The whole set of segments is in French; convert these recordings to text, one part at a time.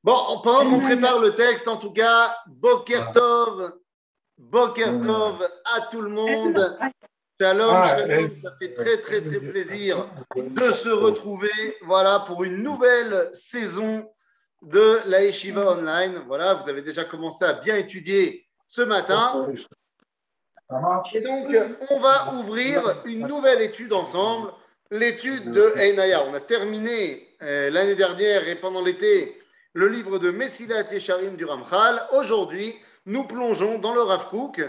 Bon, pendant qu'on prépare le texte, en tout cas, Boker Tov à tout le monde. Shalom, shalom, ça fait très, très, très plaisir de se retrouver, voilà, pour une nouvelle saison de la Yeshiva Online. Voilà, vous avez déjà commencé à bien étudier ce matin. Et donc, on va ouvrir une nouvelle étude ensemble, l'étude de Einaya. On a terminé l'année dernière et pendant l'été le livre de Mesilat Yesharim du Ramchal. Aujourd'hui, nous plongeons dans le Rav Kook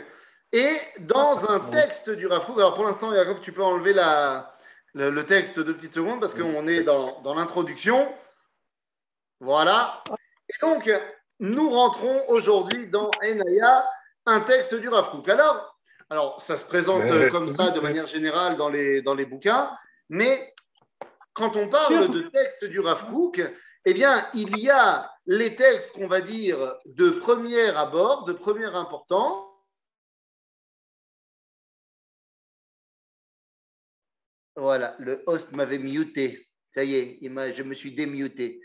et dans un texte du Rav Kook. Alors pour l'instant, Yaakov, tu peux enlever le texte 2 petites secondes parce qu'on est dans l'introduction. Voilà. Et donc, nous rentrons aujourd'hui dans Einaya, un texte du Rav Kook. Alors, ça se présente comme ça de manière générale dans les bouquins, mais quand on parle de texte du Rav Kook, eh bien, il y a les textes qu'on va dire de premier abord, de première importance. Voilà, le host m'avait muté. Ça y est, je me suis démuté.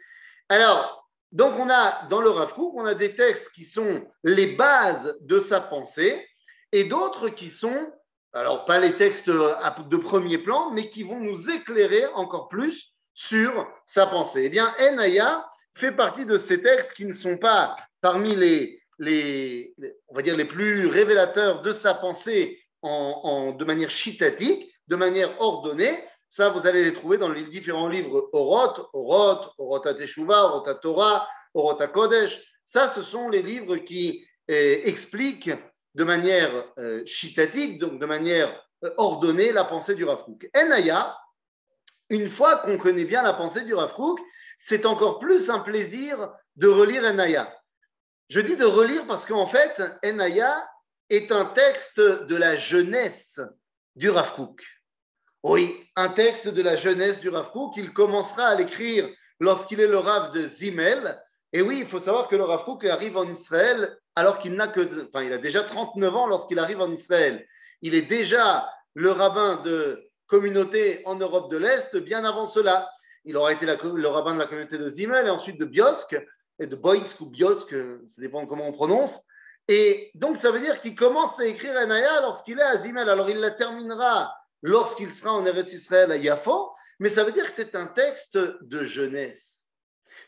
Alors, donc on a dans le Rav Kook, on a des textes qui sont les bases de sa pensée et d'autres qui sont, alors pas les textes de premier plan, mais qui vont nous éclairer encore plus sur sa pensée. Eh bien, Einaya fait partie de ces textes qui ne sont pas parmi on va dire les plus révélateurs de sa pensée de manière chitatique, de manière ordonnée. Ça, vous allez les trouver dans les différents livres Orot HaTeshuvah, Orot HaTorah, Orot HaKodesh. Ça, ce sont les livres qui expliquent de manière chitatique, donc de manière ordonnée, la pensée du Rav Kook. Einaya, une fois qu'on connaît bien la pensée du Rav Kook, c'est encore plus un plaisir de relire Einaya. Je dis de relire parce qu'en fait, Einaya est un texte de la jeunesse du Rav Kook. Oui, un texte de la jeunesse du Rav Kook. Il commencera à l'écrire lorsqu'il est le Rav de Zimmel. Et oui, il faut savoir que le Rav Kook arrive en Israël alors qu'il n'a il a déjà 39 ans lorsqu'il arrive en Israël. Il est déjà le rabbin de communauté en Europe de l'Est bien avant cela. Il aura été le rabbin de la communauté de Zimmel et ensuite de Biosk, et de Boïsk ou Biosk, ça dépend de comment on prononce. Et donc, ça veut dire qu'il commence à écrire Einaya lorsqu'il est à Zimmel. Alors, il la terminera lorsqu'il sera en Eretz Israël à Yafo, mais ça veut dire que c'est un texte de jeunesse.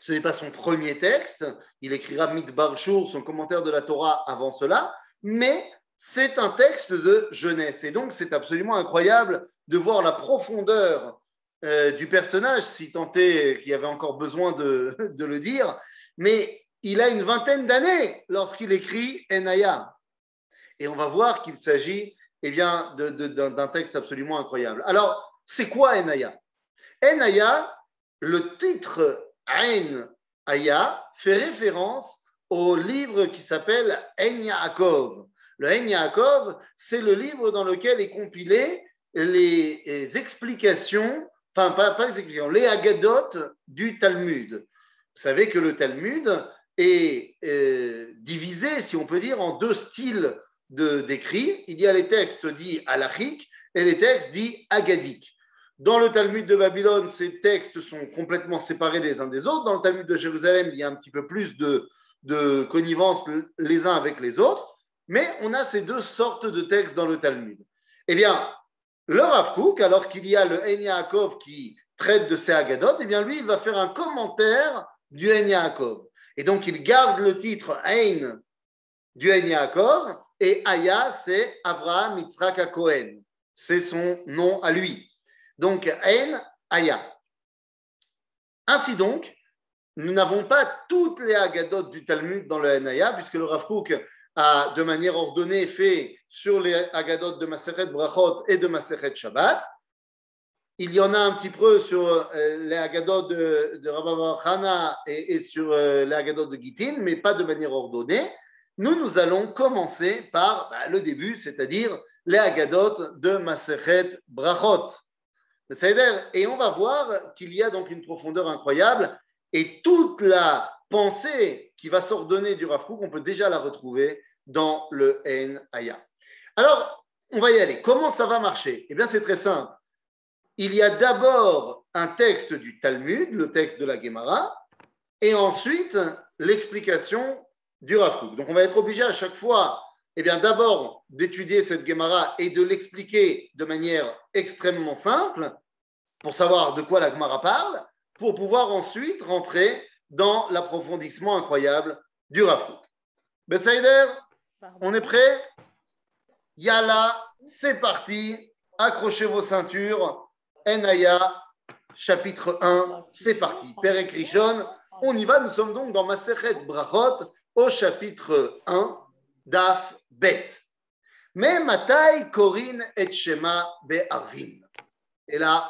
Ce n'est pas son premier texte, il écrira Midbar Shur, son commentaire de la Torah avant cela, mais c'est un texte de jeunesse. Et donc, c'est absolument incroyable de voir la profondeur du personnage, si tant est qu'il y avait encore besoin de le dire, mais il a une vingtaine d'années lorsqu'il écrit Einaya. Et on va voir qu'il s'agit bien, d'un texte absolument incroyable. Alors, c'est quoi Einaya? Einaya, le titre Einaya fait référence au livre qui s'appelle Ein Yaakov. Le Ein Yaakov, c'est le livre dans lequel est compilé les explications, enfin pas les explications, les Haggadot du Talmud. Vous savez que le Talmud est divisé, si on peut dire, en 2 styles d'écrit. Il y a les textes dits halachiques et les textes dits haggadiques. Dans le Talmud de Babylone, ces textes sont complètement séparés les uns des autres. Dans le Talmud de Jérusalem, il y a un petit peu plus de connivence les uns avec les autres. Mais on a ces 2 sortes de textes dans le Talmud. Eh bien, le Rav Kook, alors qu'il y a le Ein Yaakov qui traite de ces Haggadot, eh bien lui, il va faire un commentaire du Ein Yaakov. Et donc, il garde le titre Ein du Ein Yaakov, et Aya, c'est Avraham Yitzhak Cohen. C'est son nom à lui. Donc, Ein Aya. Ainsi donc, nous n'avons pas toutes les Haggadot du Talmud dans le Ein Aya, puisque le Rav Kook a, de manière ordonnée, fait sur les Haggadot de Masechet Brachot et de Masechet Shabbat. Il y en a un petit peu sur les Haggadot de Rabbi Bar Hana et sur les Haggadot de Gittin, mais pas de manière ordonnée. Nous allons commencer par le début, c'est-à-dire les Haggadot de Masechet Brachot. Et on va voir qu'il y a donc une profondeur incroyable et toute la pensée qui va s'ordonner du Rav Kook, on peut déjà la retrouver dans le Einaya. Alors, on va y aller. Comment ça va marcher? Eh bien, c'est très simple. Il y a d'abord un texte du Talmud, le texte de la Gemara, et ensuite l'explication du Rav Kook. Donc, on va être obligé à chaque fois, eh bien, d'abord d'étudier cette Gemara et de l'expliquer de manière extrêmement simple pour savoir de quoi la Gemara parle, pour pouvoir ensuite rentrer dans l'approfondissement incroyable du Rav Kook. Besaider, on est prêt? Yalla, c'est parti. Accrochez vos ceintures. Enaya, chapitre 1, c'est parti. Perek Rishon, on y va. Nous sommes donc dans Masechet Brachot, au chapitre 1, Daf Bet. Mais Matai Korin et Shema Be'arvin. Et là,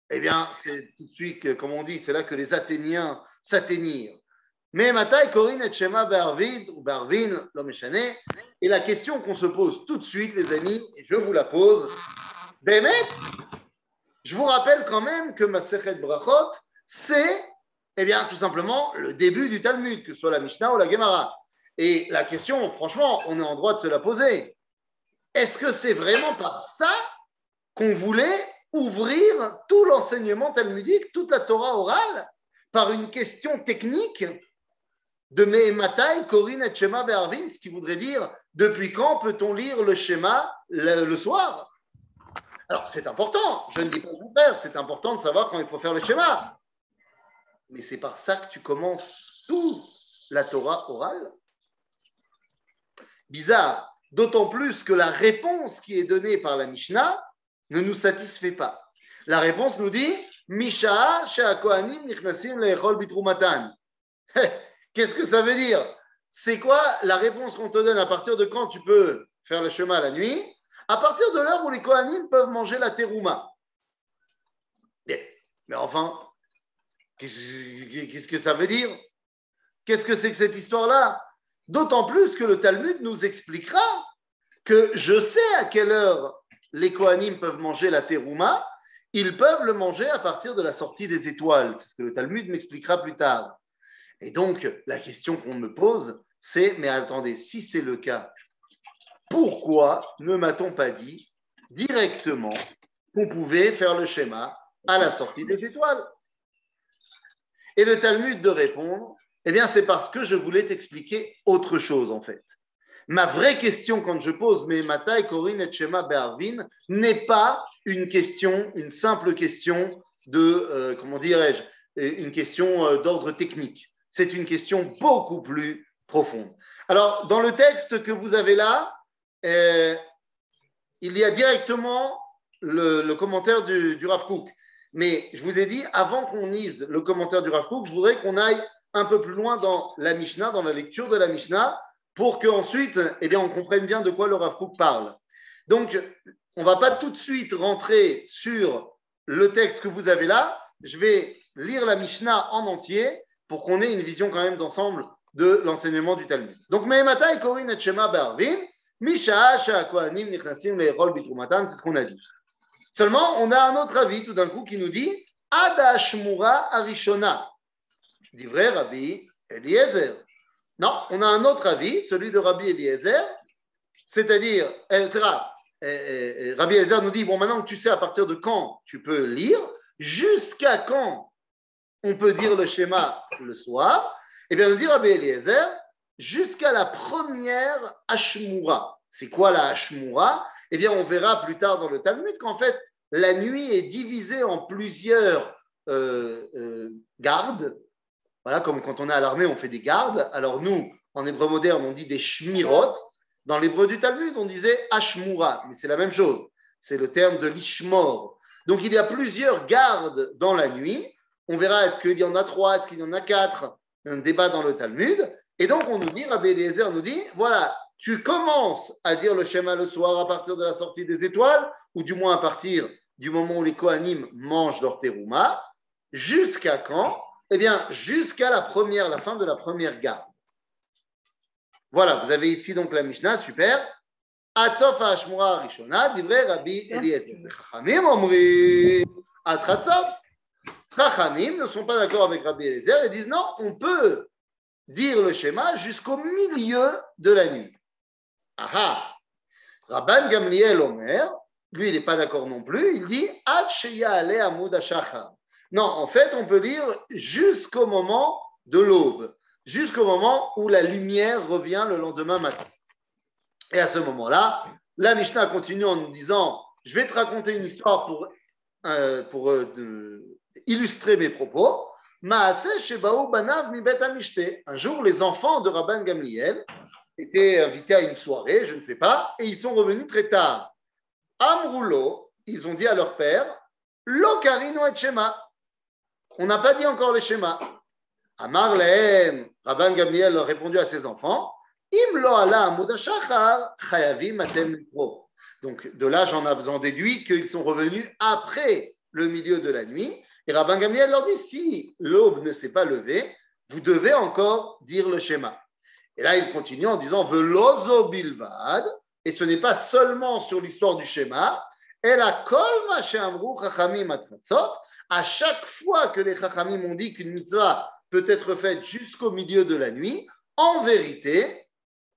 eh bien, c'est tout de suite, comme on dit, c'est là que les Athéniens s'atteignirent. Mais Matai Korin et Shema Be'arvin, ou Be'arvin, l'homme échané. Et la question qu'on se pose tout de suite, les amis, et je vous la pose, Bémet, je vous rappelle quand même que Masechet Brachot, c'est, eh bien, tout simplement le début du Talmud, que ce soit la Mishnah ou la Gemara. Et la question, franchement, on est en droit de se la poser. Est-ce que c'est vraiment par ça qu'on voulait ouvrir tout l'enseignement talmudique, toute la Torah orale, par une question technique de Me'ematai, Korin et Shema Be'arvin, ce qui voudrait dire depuis quand peut-on lire le schéma le soir? Alors c'est important, je ne dis pas le contraire, c'est important de savoir quand il faut faire le schéma. Mais c'est par ça que tu commences toute la Torah orale. Bizarre, d'autant plus que la réponse qui est donnée par la Mishnah ne nous satisfait pas. La réponse nous dit Misha she'akohanim nichnasim le'echol bitrumatan. Qu'est-ce que ça veut dire? C'est quoi la réponse qu'on te donne à partir de quand tu peux faire le chemin la nuit? À partir de l'heure où les Kohanim peuvent manger la terouma. Mais enfin, qu'est-ce que ça veut dire? Qu'est-ce que c'est que cette histoire-là? D'autant plus que le Talmud nous expliquera que je sais à quelle heure les Kohanim peuvent manger la terouma. Ils peuvent le manger à partir de la sortie des étoiles. C'est ce que le Talmud m'expliquera plus tard. Et donc, la question qu'on me pose, c'est, mais attendez, si c'est le cas, pourquoi ne m'a-t-on pas dit directement qu'on pouvait faire le schéma à la sortie des étoiles? Et le Talmud de répondre, eh bien, c'est parce que je voulais t'expliquer autre chose, en fait. Ma vraie question, quand je pose mes Matai, Korin et Shema Be'arvin, n'est pas une question, une simple question de, comment dirais-je, une question d'ordre technique. C'est une question beaucoup plus profonde. Alors, dans le texte que vous avez là, il y a directement le commentaire du Rav Kook. Mais je vous ai dit, avant qu'on lise le commentaire du Rav Kook, je voudrais qu'on aille un peu plus loin dans la Mishnah, dans la lecture de la Mishnah, pour qu'ensuite, eh bien, on comprenne bien de quoi le Rav Kook parle. Donc, on ne va pas tout de suite rentrer sur le texte que vous avez là. Je vais lire la Mishnah en entier pour qu'on ait une vision quand même d'ensemble de l'enseignement du Talmud. Donc, Me'emata et Korin et Shema Be'arvin, Misha Kohanim Nichnasim Le'echol Bitrumatan, c'est ce qu'on a dit. Seulement, on a un autre avis tout d'un coup qui nous dit Ada Shmura Arishona, divrei Rabbi Eliezer. Non, on a un autre avis, celui de Rabbi Eliezer, c'est-à-dire, Rabbi Eliezer nous dit bon, maintenant que tu sais à partir de quand tu peux lire, jusqu'à quand on peut dire le schéma le soir, eh bien, nous dit Rabbi Eliezer, jusqu'à la première Ashmura. C'est quoi la Ashmura? Eh bien, on verra plus tard dans le Talmud qu'en fait, la nuit est divisée en plusieurs gardes. Voilà, comme quand on est à l'armée, on fait des gardes. Alors nous, en hébreu moderne, on dit des shmirot. Dans l'hébreu du Talmud, on disait Ashmura, mais c'est la même chose. C'est le terme de l'ishmor. Donc, il y a plusieurs gardes dans la nuit. On verra, est-ce qu'il y en a 3, est-ce qu'il y en a 4? Un débat dans le Talmud. Et donc, on nous dit, Rabbi Eliezer nous dit, voilà, tu commences à dire le schéma le soir à partir de la sortie des étoiles, ou du moins à partir du moment où les Kohanim mangent leur terouma, jusqu'à quand? Eh bien, jusqu'à la fin de la première garde. Voilà, vous avez ici donc la Mishnah, super. Atzof ha'ashmura rishona, divrei Rabbi Eliezer. Chachamim omri atratzof. Chachamim ne sont pas d'accord avec Rabbi Eliezer et disent non, on peut dire le schéma jusqu'au milieu de la nuit. Aha. Rabban Gamliel Omer, lui, il n'est pas d'accord non plus, il dit Ad sheya'aleh amud hashachar. Non, en fait, on peut lire jusqu'au moment de l'aube, jusqu'au moment où la lumière revient le lendemain matin. Et à ce moment-là, la Mishnah continue en nous disant, je vais te raconter une histoire pour illustrer mes propos. Maaseh Shebaou Banav mi Bet Amishte. Un jour, les enfants de Rabban Gamliel étaient invités à une soirée, je ne sais pas, et ils sont revenus très tard. Amroulo, ils ont dit à leur père, Lo karino et Shema. On n'a pas dit encore le Shema. Amar lehem, Rabban Gamliel a répondu à ses enfants, Im lo ala amud hashachar, chayavim atem mikro. Donc de là, j'en déduis qu'ils sont revenus après le milieu de la nuit. Et Rabban Gamliel leur dit, si l'aube ne s'est pas levée, vous devez encore dire le schéma. Et là, il continue en disant, Velozo bilvad, et ce n'est pas seulement sur l'histoire du schéma, elle a kol ma she'amru chachamim atfatzot, à chaque fois que les chachamim ont dit qu'une mitzvah peut être faite jusqu'au milieu de la nuit, en vérité,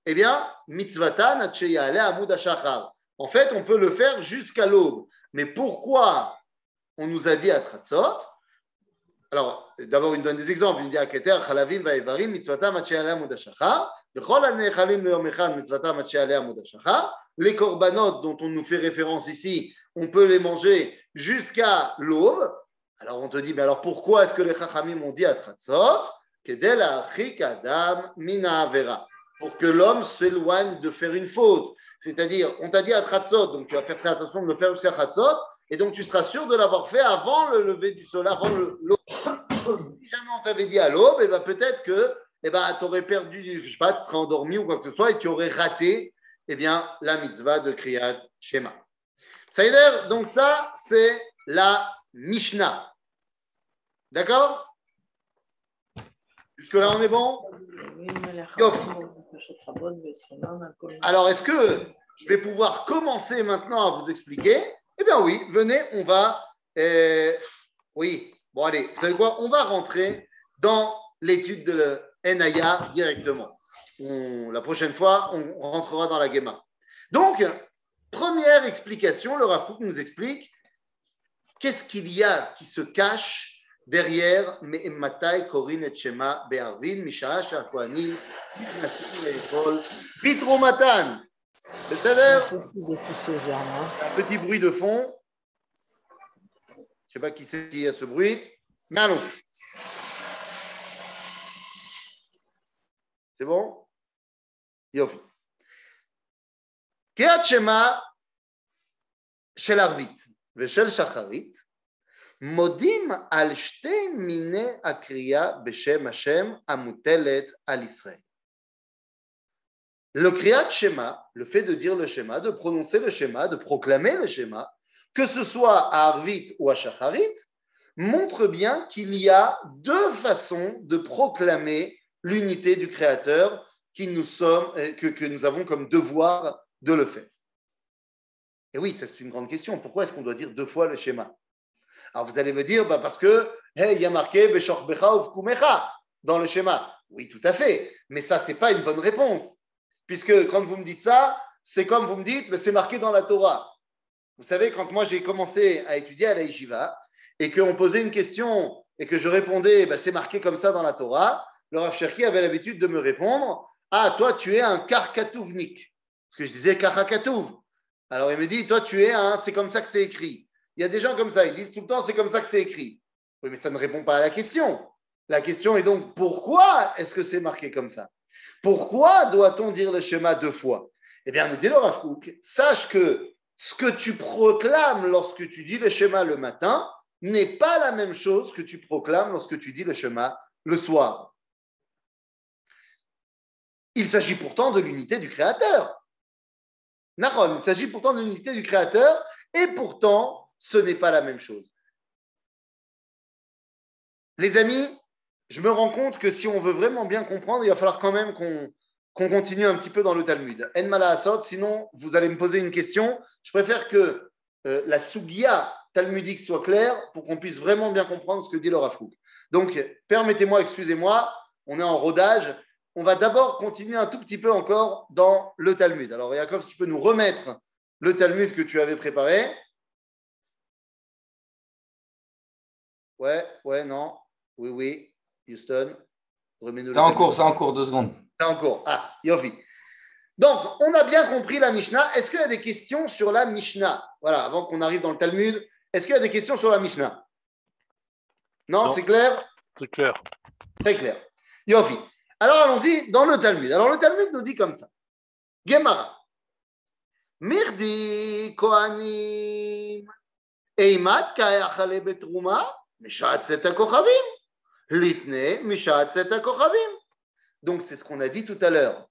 eh bien, mitzvatan atcheyale amud hashachar. En fait, on peut le faire jusqu'à l'aube. Mais pourquoi on nous a dit à Tratzot? Alors, d'abord, il donne des exemples. Il dit à Keter, Chalavim vaevarim, mitzvatam atcheyale amud hashachar. V'chol hanechalim le'yom echad, mitzvatam atcheyale amud hashachar. Les korbanot dont on nous fait référence ici, on peut les manger jusqu'à l'aube. Alors, on te dit, mais alors pourquoi est-ce que les chachamim ont dit à Tratzot? Kedel ha'achik adam mina avera. Pour que l'homme s'éloigne de faire une faute. C'est-à-dire, on t'a dit à Tratzot, donc tu vas faire très attention de le faire aussi à Tratzot, et donc tu seras sûr de l'avoir fait avant le lever du soleil, avant l'aube. Si jamais on t'avait dit à l'aube, eh ben, peut-être que tu aurais perdu, je ne sais pas, tu serais endormi ou quoi que ce soit, et tu aurais raté eh bien, la mitzvah de Kriyat Shema. Ça veut dire, donc ça, c'est la Mishnah. D'accord? Jusque-là, on est bon? Alors, est-ce que je vais pouvoir commencer maintenant à vous expliquer? Eh bien oui, venez, on va... oui, bon allez, vous savez quoi? On va rentrer dans l'étude de l'Enaya directement. La prochaine fois, on rentrera dans la Gemara. Donc, première explication, le Rav Kook nous explique qu'est-ce qu'il y a qui se cache derrière Me'ematai Korin et Shema Be'arvin Misha'a Sha'kohanim Niknasim Le'echol Pitrumatan. C'est-à-dire un petit bruit de fond. Je ne sais pas qui c'est qui a ce bruit, mais allons. C'est bon? Yofi. Kriyat Shema shel Arvit ve'shel Shacharit modim al shtei mine akriya b'shem Hashem amutelet al Israël. Le Kriyat Shema, le fait de dire le Shema, de prononcer le Shema, de proclamer le Shema, que ce soit à Arvit ou à Shacharit, montre bien qu'il y a deux façons de proclamer l'unité du Créateur que nous avons comme devoir de le faire. Et oui, ça c'est une grande question. Pourquoi est-ce qu'on doit dire deux fois le Shema? Alors vous allez me dire, parce que il y a marqué Beshorbecha uvkumecha dans le Shema. Oui, tout à fait. Mais ça, c'est pas une bonne réponse. Puisque quand vous me dites ça, c'est comme vous me dites, mais c'est marqué dans la Torah. Vous savez, quand moi j'ai commencé à étudier à la Yeshiva et qu'on posait une question et que je répondais, c'est marqué comme ça dans la Torah, le Rav Cherki avait l'habitude de me répondre, ah, toi tu es un karkatouvnik. Parce que je disais karakatouv. Alors il me dit, toi tu es un, c'est comme ça que c'est écrit. Il y a des gens comme ça, ils disent tout le temps, c'est comme ça que c'est écrit. Oui, mais ça ne répond pas à la question. La question est donc, pourquoi est-ce que c'est marqué comme ça? Pourquoi doit-on dire le schéma deux fois? Eh bien, nous dit le Rav Kook, sache que ce que tu proclames lorsque tu dis le schéma le matin n'est pas la même chose que tu proclames lorsque tu dis le schéma le soir. Il s'agit pourtant de l'unité du Créateur. Nahon, il s'agit pourtant de l'unité du Créateur et pourtant, ce n'est pas la même chose. Les amis, je me rends compte que si on veut vraiment bien comprendre, il va falloir quand même qu'on continue un petit peu dans le Talmud. En mala asot, sinon vous allez me poser une question. Je préfère que la sugia talmudique soit claire pour qu'on puisse vraiment bien comprendre ce que dit le Rav Kook. Donc, permettez-moi, excusez-moi, on est en rodage. On va d'abord continuer un tout petit peu encore dans le Talmud. Alors, Yaakov, si tu peux nous remettre le Talmud que tu avais préparé. Ouais, non. Oui, Houston. Remets-nous C'est en cours, 2 secondes. C'est en cours. Ah, Yofi. Donc, on a bien compris la Mishnah. Est-ce qu'il y a des questions sur la Mishnah? Voilà, avant qu'on arrive dans le Talmud, est-ce qu'il y a des questions sur la Mishnah? Non, Non. c'est clair? C'est clair. Très clair. Yofi. Alors, allons-y dans le Talmud. Alors, le Talmud nous dit comme ça. Gemara. Mirdi Kohanim Eimat Kayachale Betruma Mishat Zeta Kochavim Litne Mishat Zeta Kochavim. Donc, c'est ce qu'on a dit tout à l'heure.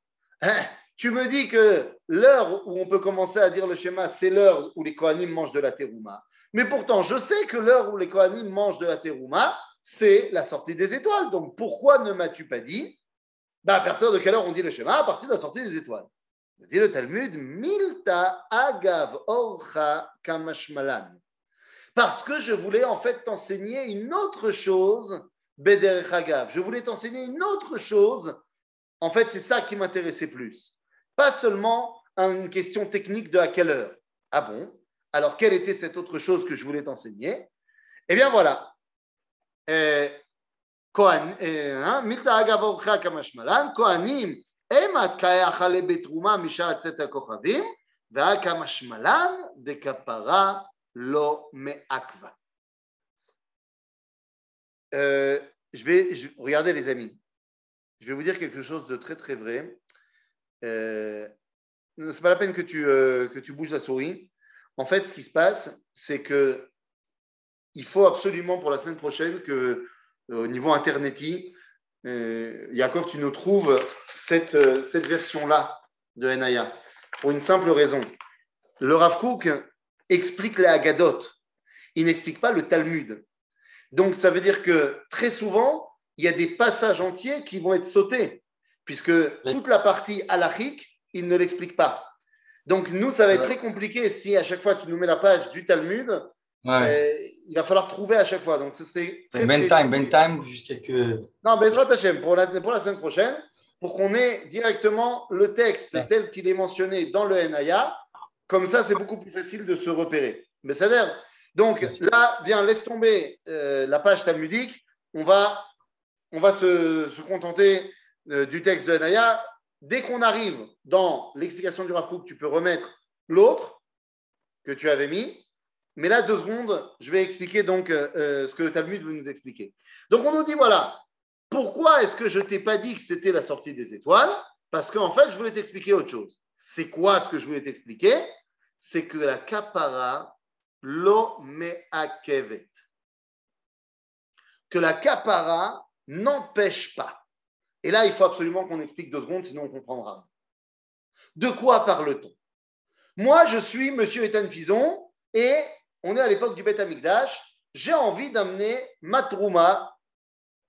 Tu me dis que l'heure où on peut commencer à dire le schéma, c'est l'heure où les Kohanim mangent de la terouma. Mais pourtant, je sais que l'heure où les Kohanim mangent de la terouma, c'est la sortie des étoiles. Donc, pourquoi ne m'as-tu pas dit à partir de quelle heure on dit le schéma? À partir de la sortie des étoiles. Dit le Talmud, Milta Agav Orcha Kamashmalan. Parce que je voulais en fait t'enseigner une autre chose, Bederech Agav. Je voulais t'enseigner une autre chose. En fait, c'est ça qui m'intéressait plus. Pas seulement une question technique de à quelle heure. Ah bon? Alors, quelle était cette autre chose que je voulais t'enseigner? Eh bien, voilà. Milta Agav Orcha Kamashmalan, Kohanim. Emat Kayachale Betruma Mishat Zeta Kochavim, Ve'akamashmalan de Kapara Lo Me'akva. Regardez les amis, je vais vous dire quelque chose de très très vrai. C'est pas la peine que tu bouges la souris. En fait, ce qui se passe, c'est que il faut absolument pour la semaine prochaine que au niveau interneti, Yaakov, tu nous trouves cette version-là de Henaya pour une simple raison. Le Rav Kook explique les Haggadot, il n'explique pas le Talmud. Donc, ça veut dire que très souvent, il y a des passages entiers qui vont être sautés, puisque toute la partie halachique, il ne l'explique pas. Donc, nous, ça va être très compliqué si à chaque fois tu nous mets la page du Talmud. Il va falloir trouver à chaque fois. Donc, ce serait très, time, jusqu'à que. Non, mais Hashem, pour la semaine prochaine, pour qu'on ait directement le texte tel qu'il est mentionné dans le Henaya. Comme ça, c'est beaucoup plus facile de se repérer. Mais c'est-à-dire, donc là, viens, laisse tomber la page talmudique. On va se contenter du texte de Henaya. Dès qu'on arrive dans l'explication du Rav Kook, tu peux remettre l'autre que tu avais mis. Mais là, 2 secondes, je vais expliquer donc ce que le Talmud veut nous expliquer. Donc, on nous dit, voilà, pourquoi est-ce que je ne t'ai pas dit que c'était la sortie des étoiles? Parce qu'en fait, je voulais t'expliquer autre chose. C'est quoi ce que je voulais t'expliquer? C'est que la kapara lo me'akevet. Que la kapara n'empêche pas. Et là, il faut absolument qu'on explique 2 secondes, sinon on ne comprendra rien. De quoi parle-t-on? Moi, je suis Monsieur Ethan Fison et on est à l'époque du Beth Amikdash. J'ai envie d'amener ma trouma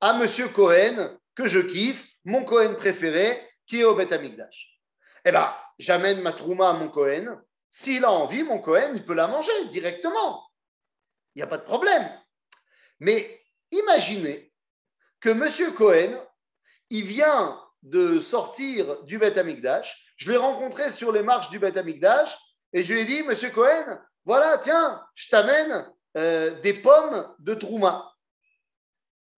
à Monsieur Cohen, que je kiffe, mon Cohen préféré, qui est au Beth Amikdash. Eh bien, j'amène ma trouma à mon Cohen. S'il a envie, mon Cohen, il peut la manger directement. Il n'y a pas de problème. Mais imaginez que Monsieur Cohen, il vient de sortir du Beth Amikdash. Je l'ai rencontré sur les marches du Beth Amikdash et je lui ai dit, Monsieur Cohen, voilà, tiens, je t'amène des pommes de Trouma.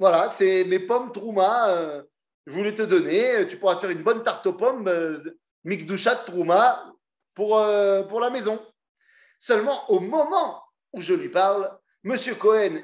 Voilà, c'est mes pommes Trouma. Je voulais te donner. Tu pourras te faire une bonne tarte aux pommes, Mikdushat Trouma, pour la maison. Seulement, au moment où je lui parle, Monsieur Cohen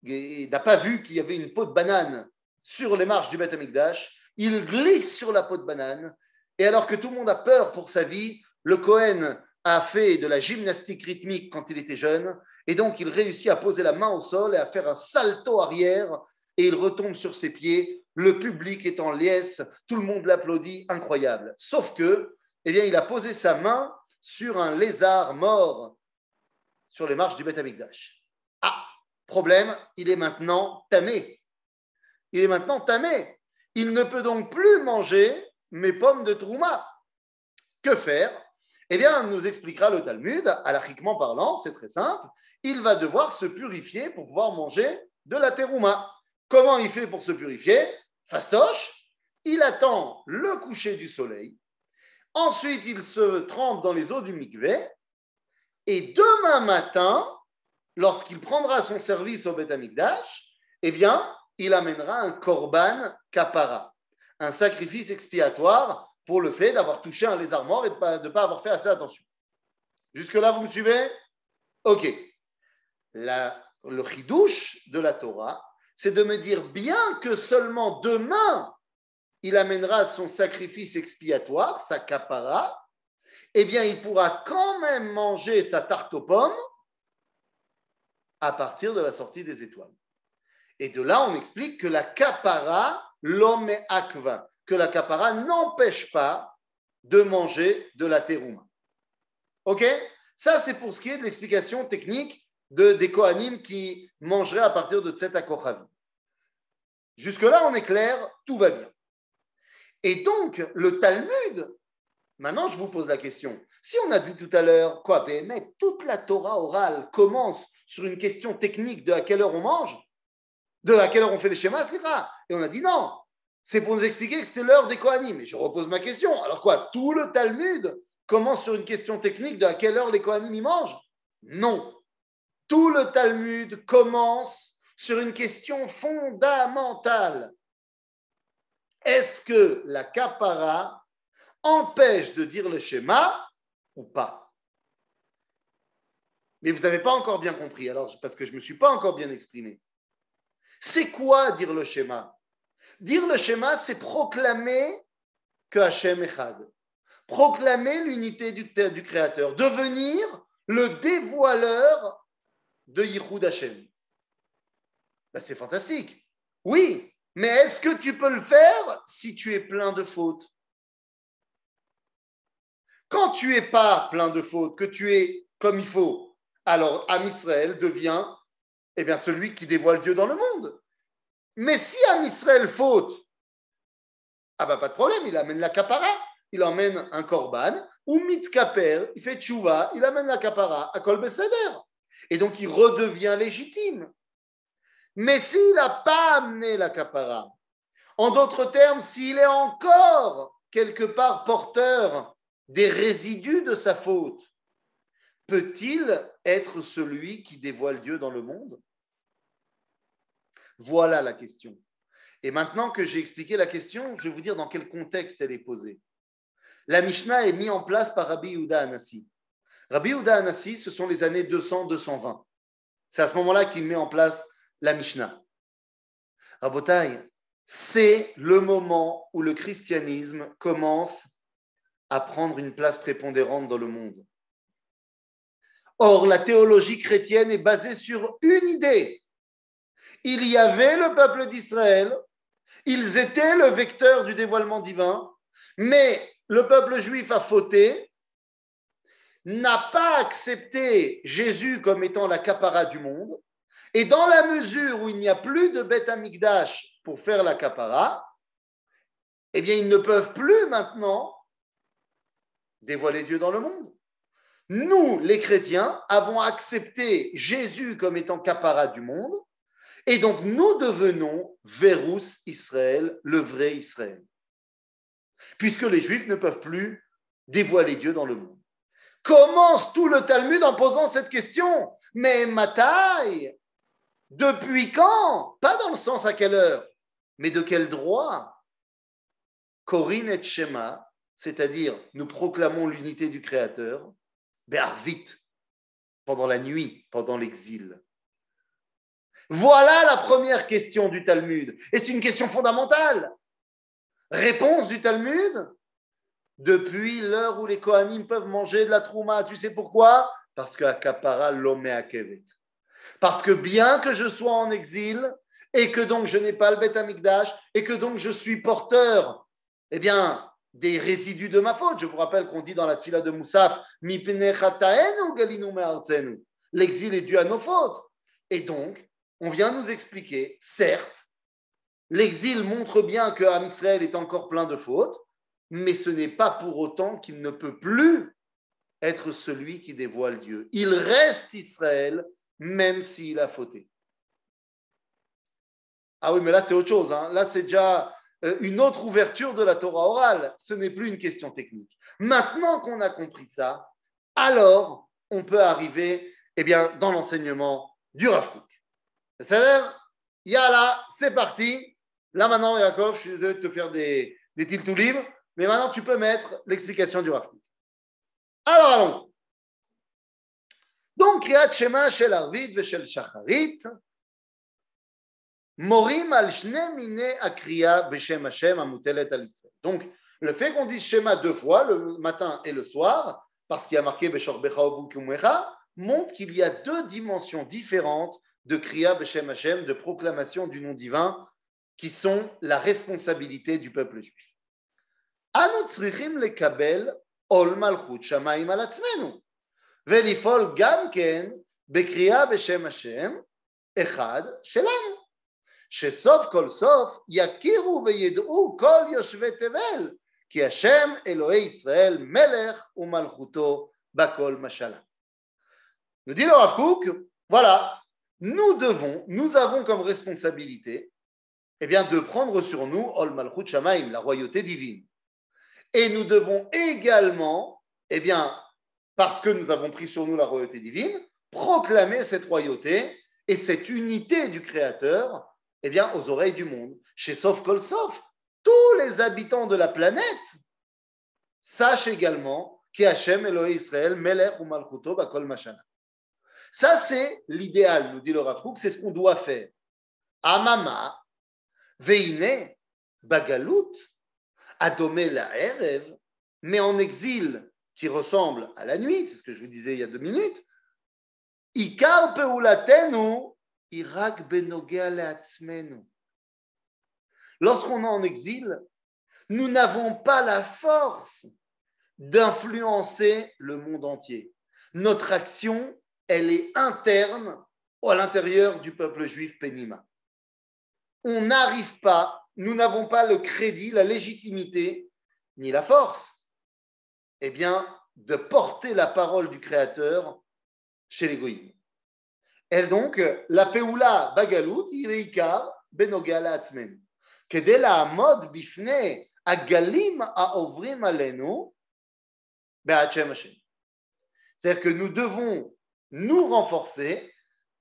n'a pas vu qu'il y avait une peau de banane sur les marches du Beth Amikdash. Il glisse sur la peau de banane. Et alors que tout le monde a peur pour sa vie, le Cohen a fait de la gymnastique rythmique quand il était jeune. Et donc, il réussit à poser la main au sol et à faire un salto arrière. Et il retombe sur ses pieds. Le public est en liesse. Tout le monde l'applaudit. Incroyable. Sauf que, eh bien, il a posé sa main sur un lézard mort sur les marches du Beth Amikdash. Ah, problème, il est maintenant tamé. Il est maintenant tamé. Il ne peut donc plus manger mes pommes de Trouma. Que faire? Eh bien, nous expliquera le Talmud, halachiquement parlant, c'est très simple. Il va devoir se purifier pour pouvoir manger de la terouma. Comment il fait pour se purifier? Fastoche, il attend le coucher du soleil. Ensuite, il se trempe dans les eaux du mikvé. Et demain matin, lorsqu'il prendra son service au Beth Amikdash, eh bien, il amènera un korban kapara, un sacrifice expiatoire pour le fait d'avoir touché un lézard mort et de ne pas avoir fait assez attention. Jusque-là, vous me suivez? Ok. Le chidouche de la Torah, c'est de me dire, bien que seulement demain, il amènera son sacrifice expiatoire, sa kapara, eh bien, il pourra quand même manger sa tarte aux pommes à partir de la sortie des étoiles. Et de là, on explique que la kapara, l'homme akva, que la kapara n'empêche pas de manger de la terouma. Ok? Ça, c'est pour ce qui est de l'explication technique des Kohanim qui mangeraient à partir de Tzet HaKochavim. Jusque-là, on est clair, tout va bien. Et donc, le Talmud, maintenant, je vous pose la question. Si on a dit tout à l'heure, quoi, mais toute la Torah orale commence sur une question technique de à quelle heure on mange, de à quelle heure on fait les schémas, etc. Et on a dit non, c'est pour nous expliquer que c'était l'heure des Kohanim. Et je repose ma question. Alors quoi, tout le Talmud commence sur une question technique de à quelle heure les Kohanim y mangent? Non. Tout le Talmud commence sur une question fondamentale. Est-ce que la kapara empêche de dire le schéma ou pas? Mais vous n'avez pas encore bien compris, alors parce que je ne me suis pas encore bien exprimé. C'est quoi dire le schéma? Dire le schéma, c'est proclamer que Hachem Echad. Proclamer l'unité du Créateur. Devenir le dévoileur de Yichud Hachem. Ben, c'est fantastique. Oui, mais est-ce que tu peux le faire si tu es plein de fautes? Quand tu n'es pas plein de fautes, que tu es comme il faut, alors Am Israël devient celui qui dévoile Dieu dans le monde. Mais si Am Israël faute, pas de problème, il amène la kapara, il emmène un korban, ou mitkaper, il fait tchouva, il amène la kapara à kol beseder. Et donc il redevient légitime. Mais s'il n'a pas amené la kapara, en d'autres termes, s'il est encore quelque part porteur des résidus de sa faute, peut-il être celui qui dévoile Dieu dans le monde? Voilà la question. Et maintenant que j'ai expliqué la question, je vais vous dire dans quel contexte elle est posée. La Mishnah est mise en place par Rabbi Yehuda Hanassi. Rabbi Yehuda Hanassi, ce sont les années 200-220. C'est à ce moment-là qu'il met en place la Mishnah. Rabotai, c'est le moment où le christianisme commence à prendre une place prépondérante dans le monde. Or, la théologie chrétienne est basée sur une idée. Il y avait le peuple d'Israël, ils étaient le vecteur du dévoilement divin, mais le peuple juif a fauté, n'a pas accepté Jésus comme étant la kapara du monde, et dans la mesure où il n'y a plus de Beth Amikdash pour faire la kapara, eh bien, ils ne peuvent plus maintenant dévoiler Dieu dans le monde. Nous, les chrétiens, avons accepté Jésus comme étant kapara du monde, et donc nous devenons Verus Israël, le vrai Israël. Puisque les Juifs ne peuvent plus dévoiler Dieu dans le monde. Commence tout le Talmud en posant cette question. Mais Matai, depuis quand? Pas dans le sens à quelle heure, mais de quel droit? Korin et Shema, c'est-à-dire nous proclamons l'unité du Créateur, Be'arvit, pendant la nuit, pendant l'exil. Voilà la première question du Talmud. Et c'est une question fondamentale. Réponse du Talmud, depuis l'heure où les Kohanim peuvent manger de la trouma, tu sais pourquoi? Parce que Akapara l'homme est Akevet. Parce que bien que je sois en exil, et que donc je n'ai pas le Beth Amikdash, et que donc je suis porteur, des résidus de ma faute. Je vous rappelle qu'on dit dans la Tfila de Moussaf, l'exil est dû à nos fautes. Et donc, on vient nous expliquer, certes, l'exil montre bien que Am Israël est encore plein de fautes, mais ce n'est pas pour autant qu'il ne peut plus être celui qui dévoile Dieu. Il reste Israël, même s'il a fauté. Ah oui, mais là, c'est autre chose. Hein. Là, c'est déjà une autre ouverture de la Torah orale. Ce n'est plus une question technique. Maintenant qu'on a compris ça, alors on peut arriver dans l'enseignement du Rav Kook. C'est ça? Yalla, c'est parti. Là maintenant, Yaakov, je suis désolé de te faire des tiltou libres, mais maintenant tu peux mettre l'explication du Rav Kook. Alors allons-y. Donc, Kriyat Shema shel Arvit ve shel Shacharit, Morim al shne mine akriya beshem Hashem amutelet al Israël. Donc, le fait qu'on dise Shema deux fois, le matin et le soir, parce qu'il y a marqué Beshor Becha Obukumwecha, montre qu'il y a deux dimensions différentes de Kriya Beshem Hashem, de proclamation du nom divin, qui sont la responsabilité du peuple juif. Anu tzrichim lekabel ol malchut shamayim al atzmenu, velifol gam ken bekriya beshem Hashem echad shelanu, shesov kol sof yakiru veyed'u kol yoshvei tevel, ki Hashem Elohei Israël melech umalchuto bakol mashala. Nous dit le Rav Kook, voilà, nous avons comme responsabilité de prendre sur nous Ol Malchut Shamaim, la royauté divine. Et nous devons également, parce que nous avons pris sur nous la royauté divine, proclamer cette royauté et cette unité du Créateur aux oreilles du monde. Chez Sof Kol Sof, tous les habitants de la planète sachent également que Hashem Elohei Israël Melech ou Malchuto Bakol Mashana. Ça, c'est l'idéal, nous dit le Rav Kook, c'est ce qu'on doit faire. Amama, Veine, Bagalut, Adomé la Erev, mais en exil qui ressemble à la nuit, c'est ce que je vous disais il y a 2 minutes. Ikar Peulatenu, Irak Benogea Leatzmenu. Lorsqu'on est en exil, nous n'avons pas la force d'influencer le monde entier. Notre action, elle est interne à l'intérieur du peuple juif Pénima. On n'arrive pas, nous n'avons pas le crédit, la légitimité, ni la force, de porter la parole du Créateur chez les Goïms. Et donc, la Peoula Bagalut, Ireikar, Benogala Atzmen. Kedé la Amod Bifne, Agalim Aovrim Alenu, Be'achem Hashem. C'est-à-dire que nous devons nous renforcer,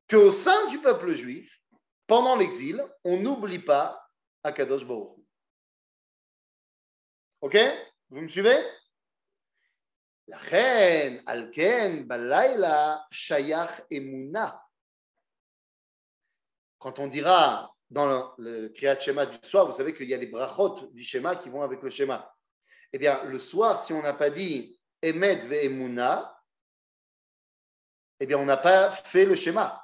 qu'au sein du peuple juif, pendant l'exil, on n'oublie pas Akadosh Baruch Hu. Ok? Vous me suivez? La reine, Alken, Balayla, Shayach Emuna. Quand on dira dans le Kriyat Shema du soir, vous savez qu'il y a les brachot du Shema qui vont avec le Shema. Le soir, si on n'a pas dit Emet ve Emuna, on n'a pas fait le schéma.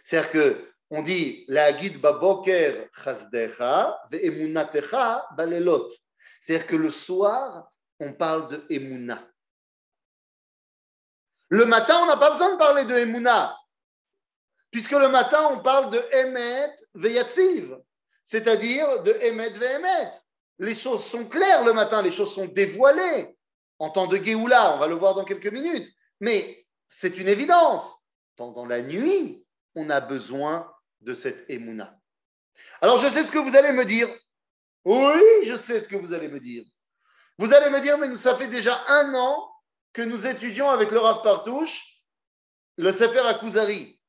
C'est-à-dire qu'on dit la guide baboker chasdecha ve emunatecha balelot. C'est-à-dire que le soir, on parle de emuna. Le matin, on n'a pas besoin de parler de emuna, puisque le matin, on parle de emet ve yatziv, c'est-à-dire de emet ve emet. Les choses sont claires le matin, les choses sont dévoilées. En temps de Géoula, on va le voir dans quelques minutes. Mais c'est une évidence. Pendant la nuit, on a besoin de cette émouna. Alors, je sais ce que vous allez me dire. Oui, je sais ce que vous allez me dire. Vous allez me dire, mais ça fait déjà 1 an que nous étudions avec le Rav Partouche le Sefer HaKuzari.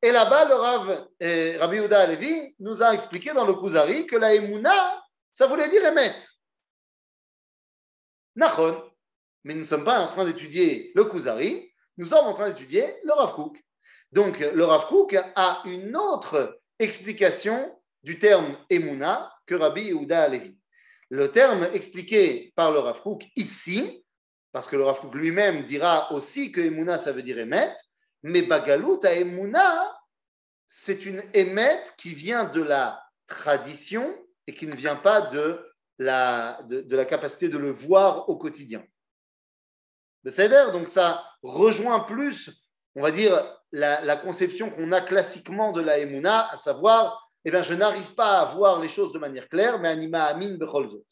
Et là-bas, le Rav Rabbi Yehuda Halevi nous a expliqué dans le Kuzari que la émouna, ça voulait dire émettre. Nachon. Mais nous ne sommes pas en train d'étudier le Kuzari, nous sommes en train d'étudier le Rav Kook. Donc, le Rav Kook a une autre explication du terme Emouna que Rabbi Yehuda Halevi. Le terme expliqué par le Rav Kook ici, parce que le Rav Kook lui-même dira aussi que Emouna, ça veut dire émet, mais Bagalut à Emouna, c'est une émet qui vient de la tradition et qui ne vient pas de la capacité de le voir au quotidien. Donc ça rejoint plus, on va dire, la conception qu'on a classiquement de la Emouna, à savoir, je n'arrive pas à voir les choses de manière claire, mais anima amin bechol zot.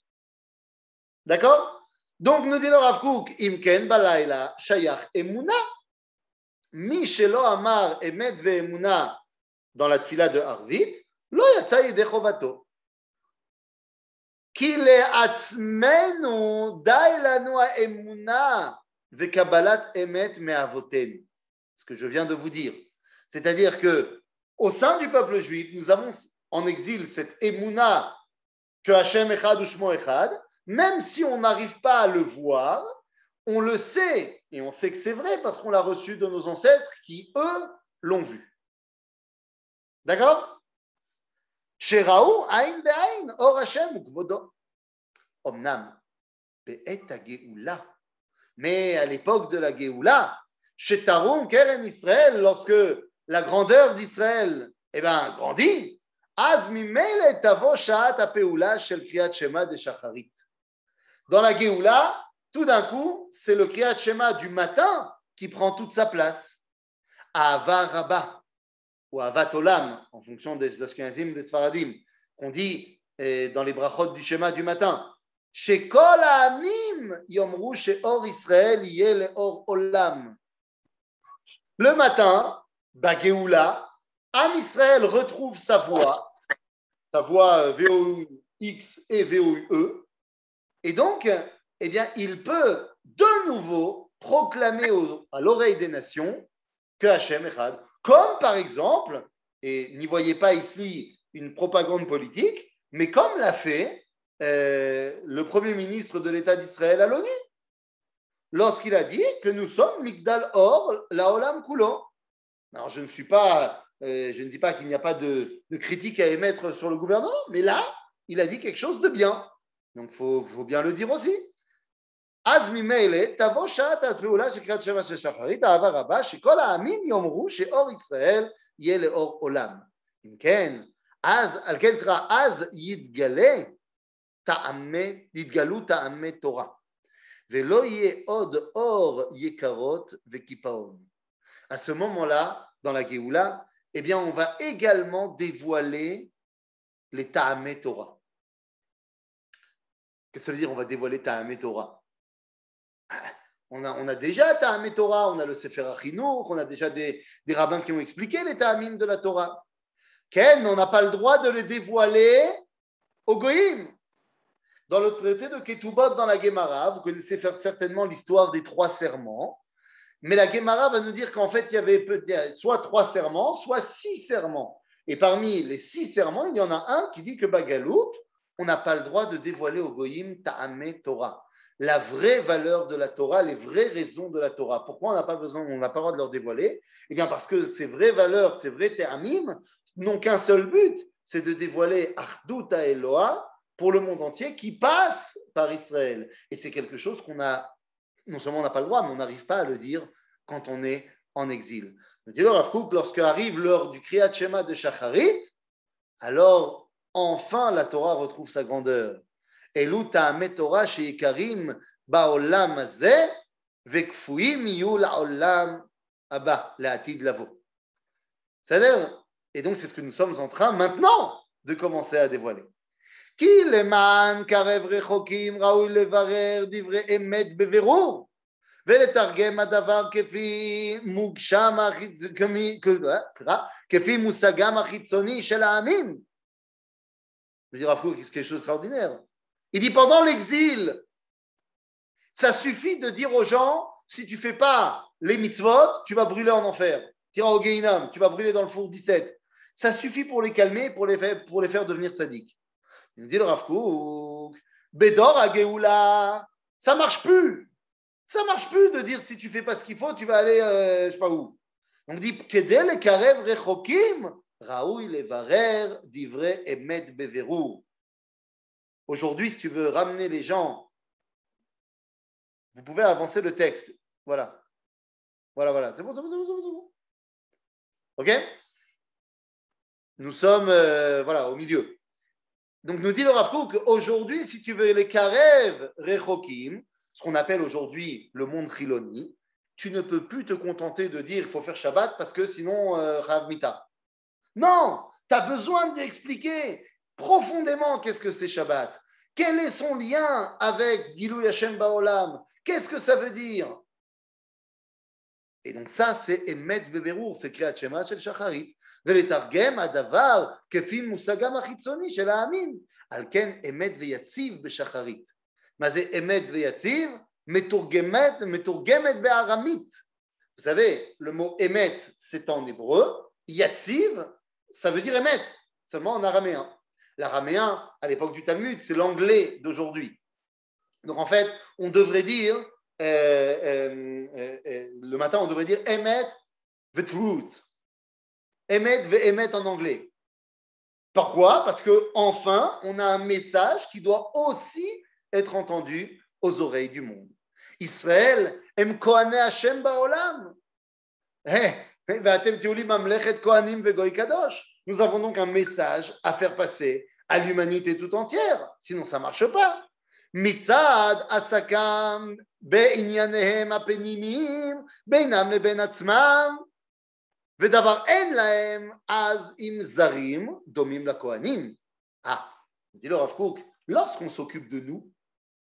D'accord? Donc nous dit le Rav Kook, imken balayla shayach Emouna, mi shelo amar emet ve Emouna dans la tfila de Arvit, lo yatsa yedei chovato. Ki le'atzmenu dai lanu ha'emuna vekabalat emet me'avotenu. Ce que je viens de vous dire. C'est-à-dire que au sein du peuple juif, nous avons en exil cette émouna que Hachem Echad ou Shmo Echad, même si on n'arrive pas à le voir, on le sait, et on sait que c'est vrai parce qu'on l'a reçu de nos ancêtres qui, eux, l'ont vu. D'accord? Sheraou, Aïn Be'aïn, Or Hachem, Kvodo. Omnam, Be'et HaGeoula. Mais à l'époque de la Géoula, chez Taroum, Keren Israël, lorsque la grandeur d'Israël grandit, Az mimele tavo sha'at ha'peula shel kriyat shema de shacharit. Dans la Géoula, tout d'un coup, c'est le kriyat shema du matin qui prend toute sa place. Ahava Rabba, ou Avat Olam, en fonction des Ashkenazim, des Sfaradim, qu'on dit dans les brachot du schéma du matin. Chez Kol Ha'amim Yomru She'or Israël Yeh Le'or Olam. Le matin, Bagéoula, Am Israël retrouve sa voix VOX et VOE, et donc, eh bien, il peut de nouveau proclamer à l'oreille des nations que Hachem Echad, comme par exemple, et n'y voyez pas ici une propagande politique, mais comme l'a fait le Premier ministre de l'État d'Israël à l'ONU, lorsqu'il a dit que nous sommes Migdal Or, la Olam Kulo. Alors je ne dis pas qu'il n'y a pas de critique à émettre sur le gouvernement, mais là, il a dit quelque chose de bien. Donc il faut bien le dire aussi. אז ממילא תבוא שעת הפעולה של קריאת שמע של שחרית, אהבה רבה, שכל העמים יאמרו שאור ישראל יהיה לאור עולם. אם כן, אז יתגלו טעמי תורה, ולא יהיה עוד אור יקרות וקיפאון. À ce moment-là, dans la Géoula, eh bien, on va également dévoiler les Ta'amé Torah. Qu'est-ce que ça veut dire on va dévoiler Ta'amé Torah? On a déjà Ta'amé Torah, on a le Sefer HaChinuch, on a déjà des rabbins qui ont expliqué les Ta'amim de la Torah. Ken, on n'a pas le droit de les dévoiler au Goïm. Dans le traité de Ketubot, dans la Gemara, vous connaissez certainement l'histoire des 3 serments, mais la Gemara va nous dire qu'en fait, il y avait soit 3 serments, soit 6 serments. Et parmi les 6 serments, il y en a un qui dit que Bagalout, on n'a pas le droit de dévoiler au Goïm Ta'amé Torah. La vraie valeur de la Torah, les vraies raisons de la Torah. Pourquoi on n'a pas le droit de leur dévoiler? Eh bien, parce que ces vraies valeurs, ces vrais Ta'amim n'ont qu'un seul but, c'est de dévoiler Achdut Eloah pour le monde entier qui passe par Israël. Et c'est quelque chose qu'on a, non seulement on n'a pas le droit, mais on n'arrive pas à le dire quand on est en exil. Dit le Rav Kook, lorsque arrive l'heure du Kriyat Shema de Shacharit, alors enfin la Torah retrouve sa grandeur. Elu ta'amei Torah sheikarim ba'olam hazeh vekfuim yiyu la'olam haba, la'atid lavo. C'est-à-dire, et donc c'est ce que nous sommes en train maintenant de commencer à dévoiler. Ki leman karev rechokim raoui levarer divrei emet beverur ולתרגם הדבר כפי מושגם החיצוני של העמים. Je veux dire, c'est quelque chose d'extraordinaire. Il dit pendant l'exil, ça suffit de dire aux gens, si tu ne fais pas les mitzvot, tu vas brûler en enfer. Tu iras au Gehinnom, tu vas brûler dans le four 17. Ça suffit pour les calmer, pour les faire devenir tzaddik. Il nous dit le Rav Kook, Bedor à Géoula, ça ne marche plus. Ça ne marche plus de dire si tu ne fais pas ce qu'il faut, tu vas aller je ne sais pas où. On dit Kedel et Karev Rechokim, Raoui Levarer, Divrei Emet Beverur. Aujourd'hui, si tu veux ramener les gens, vous pouvez avancer le texte. Voilà. Voilà. C'est bon. OK? Nous sommes au milieu. Donc, nous dit le Rav Kook qu'aujourd'hui, si tu veux les Karev Rechokim, ce qu'on appelle aujourd'hui le monde Chiloni, tu ne peux plus te contenter de dire il faut faire Shabbat parce que sinon, Rav Mita. Non, tu as besoin de lui expliquer profondément qu'est-ce que c'est Shabbat. Quel est son lien avec Gilui Hashem Ba'olam? Qu'est-ce que ça veut dire? Et donc ça, c'est Emet Beberur, c'est Kriyat Shema Shel Shacharit. ולתרגם הדבר כפי מושגם החיצוני של העמים. על כן אמת ויציב בשחרית. מה זה אמת ויציב? מתורגמת בארמית. Vous savez, le mot émet, c'est en hébreu. Yatziv, ça veut dire émettre, seulement en araméen. L'araméen, à l'époque du Talmud, c'est l'anglais d'aujourd'hui. Donc en fait, on devrait dire, le matin, on devrait dire émettre the truth. Émettre en anglais. Pourquoi? Parce qu'enfin, on a un message qui doit aussi être entendu aux oreilles du monde. Israël, em kohané Hashem ba'olam. Nous avons donc un message à faire passer à l'humanité tout entière, sinon ça ne marche pas. Mitzad asakam be'inyanehem apenimim beinam leben atzmam vedavar en lahem az im zarim domim la kohanim. Ah, dit le Rav Kook, lorsqu'on s'occupe de nous,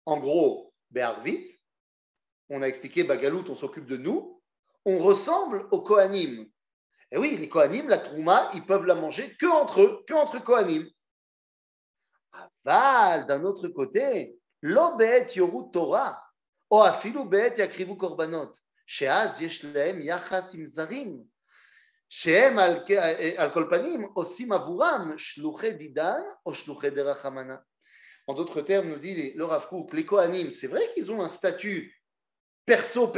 en gros, be'arvit, on a expliqué Bagalout, on s'occupe de nous, on ressemble aux Kohanim. Et oui, les Kohanim, la Trouma, ils peuvent la manger que entre eux, que entre Kohanim. Aval, d'un autre côté, lo be'et yoru Torah, o afilu be'et yakrivu korbanot, she'az yesh lehem yachas im zarim, she'hem al kol panim osim avuram shluchei didan o shluchei derech hamana. En d'autres termes, nous dit le Rav Kook, les Kohanim, c'est vrai qu'ils ont un statut perso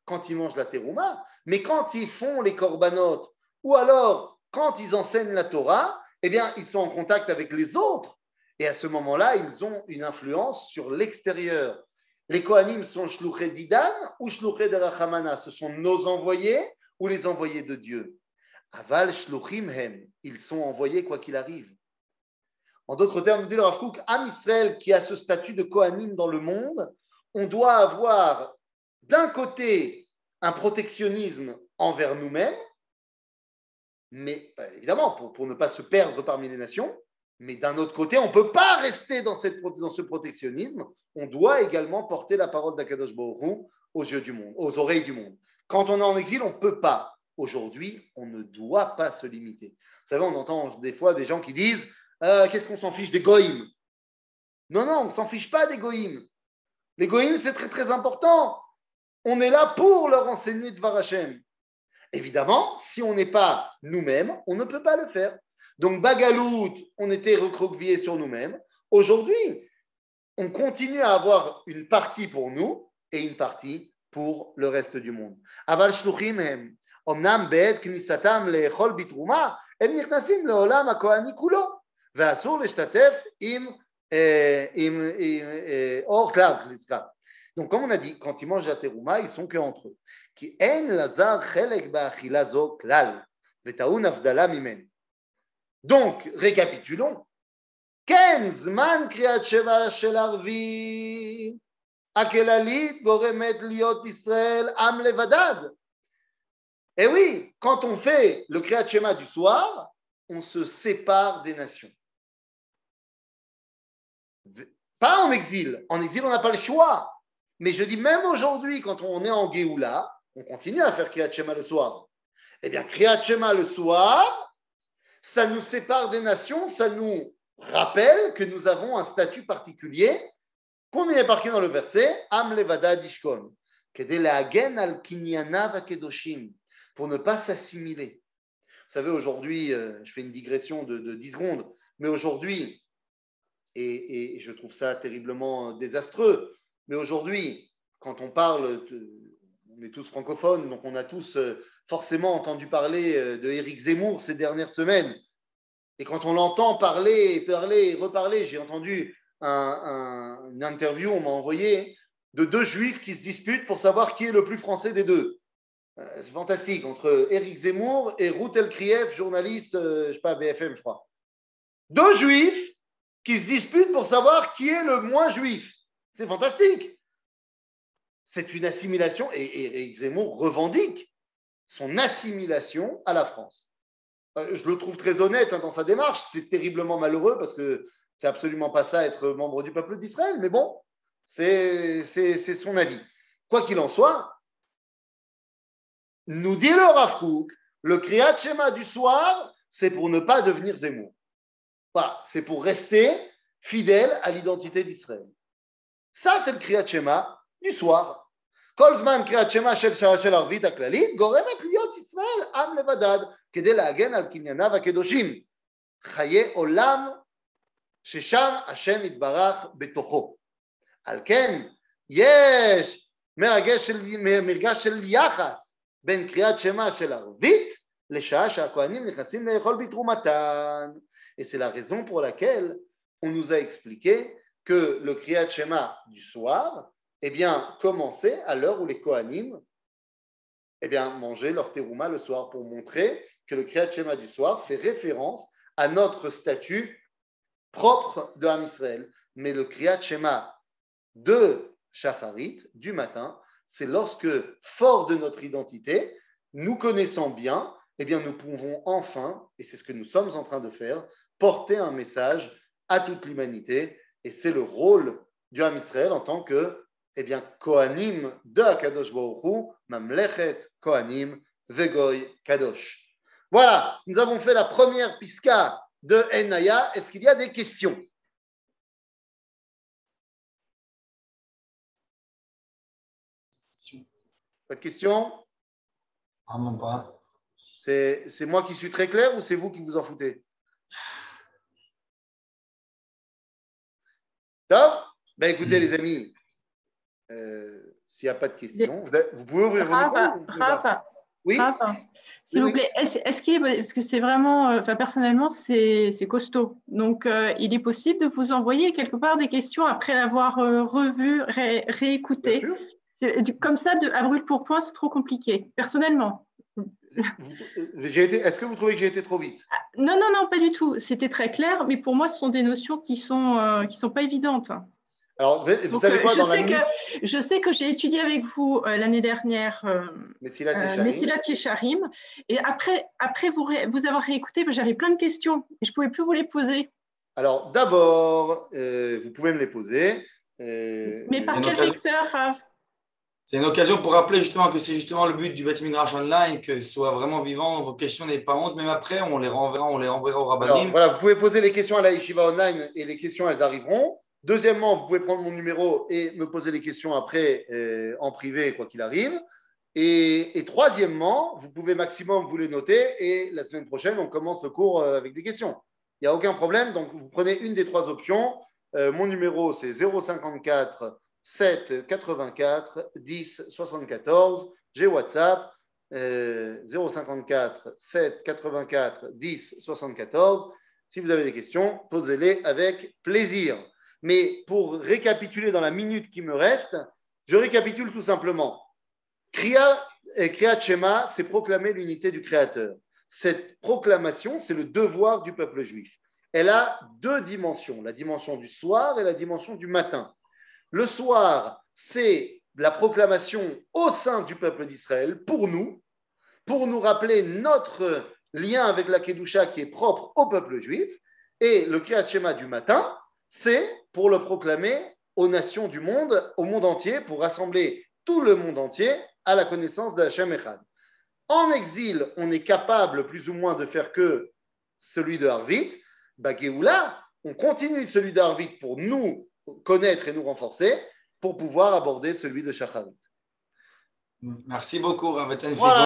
quand ils mangent la terouma, mais quand ils font les korbanot, ou alors quand ils enseignent la Torah, eh bien, ils sont en contact avec les autres, et à ce moment-là, ils ont une influence sur l'extérieur. Les Kohanim sont shluchei didan ou shluchei derech hamana, ce sont nos envoyés ou les envoyés de Dieu. Aval shluchim hem, ils sont envoyés quoi qu'il arrive. En d'autres termes, nous dit le Rav Kook, Am Israël qui a ce statut de Kohanim dans le monde, on doit avoir d'un côté un protectionnisme envers nous-mêmes, mais évidemment pour ne pas se perdre parmi les nations, mais d'un autre côté, on ne peut pas rester dans ce protectionnisme, on doit également porter la parole d'Akadosh Baruch Hu aux yeux du monde, aux oreilles du monde. Quand on est en exil, on ne peut pas. Aujourd'hui, on ne doit pas se limiter. Vous savez, on entend des fois des gens qui disent qu'est-ce qu'on s'en fiche des goïms? Non, on ne s'en fiche pas des goïms. Les goïms, c'est très très important. On est là pour leur enseigner Dvar Hashem. Évidemment, si on n'est pas nous-mêmes, on ne peut pas le faire. Donc, Bagalout, on était recroquevillés sur nous-mêmes. Aujourd'hui, on continue à avoir une partie pour nous et une partie pour le reste du monde. Aval shluchim hem, omnam be'et knisatam le'echol bitruma, hem nichnasim le'olam ha'kohani kulo, ve'asur le'shtatef im or klav. Donc, comme on a dit, quand ils mangent la terouma, ils sont que entre eux. Ki en lazar chelek ba'achila zo klal, ve'taun avdala mimen. Donc, récapitulons. Ken zman kriyat sheva shel arvi, akelalit goremet liot Israël am levadad. Eh oui, quand on fait le kriyat shema du soir, on se sépare des nations. Pas en exil. En exil, on n'a pas le choix. Mais je dis, même aujourd'hui, quand on est en Géoula, on continue à faire Kriyat Shema le soir. Eh bien, Kriyat Shema le soir, ça nous sépare des nations, ça nous rappelle que nous avons un statut particulier, qu'on est marqué dans le verset, Am levada dishkon, kedei lehagen al kinyanav hakedoshim, pour ne pas s'assimiler. Vous savez, aujourd'hui, je fais une digression de 10 secondes, mais aujourd'hui, et je trouve ça terriblement désastreux, mais aujourd'hui, quand on parle, on est tous francophones, donc on a tous forcément entendu parler de Éric Zemmour ces dernières semaines. Et quand on l'entend parler, reparler, j'ai entendu une interview, on m'a envoyé, de 2 juifs qui se disputent pour savoir qui est le plus français des deux. C'est fantastique, entre Éric Zemmour et Ruth Elkrieff, journaliste, je ne sais pas, BFM, je crois. 2 juifs qui se disputent pour savoir qui est le moins juif. C'est fantastique. C'est une assimilation, et Éric Zemmour revendique son assimilation à la France. Je le trouve très honnête dans sa démarche. C'est terriblement malheureux parce que c'est absolument pas ça être membre du peuple d'Israël. Mais bon, c'est son avis. Quoi qu'il en soit, nous dit le Rav Kook, le Kriyat Shema du soir, c'est pour ne pas devenir Zemmour. Voilà, c'est pour rester fidèle à l'identité d'Israël. Ça, c'est le Kriyat Shema du soir. כל זמן קריאת שמע של ערבית הכללית גורמת להיות ישראל עם לבדד כדי להגן על קנייניו הקדושים, חיי עולם ששם השם יתברך בתוכו. על כן יש מרגש של יחס בין קריאת שמע של ערבית לשעה שהכהנים נכנסים לאכול בתרומתן. Et c'est la raison pour laquelle on nous a expliqué que le Kriyat Shema du soir, eh bien, commençait à l'heure où les Kohanim, eh bien, mangeaient leur terouma le soir, pour montrer que le Kriyat Shema du soir fait référence à notre statut propre de Ham Israël. Mais le Kriyat Shema de Shacharit, du matin, c'est lorsque, fort de notre identité, nous connaissant bien, eh bien, nous pouvons enfin, et c'est ce que nous sommes en train de faire, porter un message à toute l'humanité. Et c'est le rôle du Ham Israël en tant que, eh bien, Kohanim de Akadosh Baruch Hu, Mamlechet Kohanim Vegoy Kadosh. Voilà, nous avons fait la première piska de Enaya. Est-ce qu'il y a des questions? Pas de questions? Ah, même pas. C'est moi qui suis très clair ou c'est vous qui vous en foutez? Top. Ben écoutez les amis, s'il n'y a pas de questions, vous pouvez ouvrir vos micros. Oui. Rafa, s'il vous plaît, est-ce que c'est vraiment, enfin personnellement, c'est costaud. Donc, il est possible de vous envoyer quelque part des questions après l'avoir revu, réécouté. Comme ça, à brûle pour point, c'est trop compliqué, personnellement. Est-ce que vous trouvez que j'ai été trop vite? Non, pas du tout. C'était très clair, mais pour moi, ce sont des notions qui sont pas évidentes. Alors, vous savez quoi, je sais que j'ai étudié avec vous l'année dernière Messilat Yesharim, et après vous avoir réécouté, j'avais plein de questions et je ne pouvais plus vous les poser. Alors, d'abord, vous pouvez me les poser. Mais par quel secteur, Rav? C'est une occasion pour rappeler justement que c'est justement le but du Beth Midrash Online, que ce soit vraiment vivant, vos questions n'aient pas honte, même après, on les renverra au Rabbanim. Alors, voilà, vous pouvez poser les questions à la Yeshiva Online et les questions, elles arriveront. Deuxièmement, vous pouvez prendre mon numéro et me poser les questions après en privé, quoi qu'il arrive. Et troisièmement, vous pouvez maximum vous les noter et la semaine prochaine, on commence le cours avec des questions. Il n'y a aucun problème. Donc, vous prenez une des trois options. Mon numéro, c'est 054 7 84 10 74. J'ai WhatsApp 054 7 84 10 74. Si vous avez des questions, posez-les avec plaisir. Mais pour récapituler dans la minute qui me reste, je récapitule tout simplement. Kriyat Shema, c'est proclamer l'unité du Créateur. Cette proclamation, c'est le devoir du peuple juif. Elle a deux dimensions, la dimension du soir et la dimension du matin. Le soir, c'est la proclamation au sein du peuple d'Israël pour nous rappeler notre lien avec la Kedusha qui est propre au peuple juif. Et le Kriyat Shema du matin, c'est pour le proclamer aux nations du monde, au monde entier, pour rassembler tout le monde entier à la connaissance de Hashem Echad. En exil, on est capable plus ou moins de faire que celui de Harvit. Bagéoula, on continue de celui de Harvit pour nous connaître et nous renforcer, pour pouvoir aborder celui de Shacharit. Merci beaucoup, Rav. Voilà.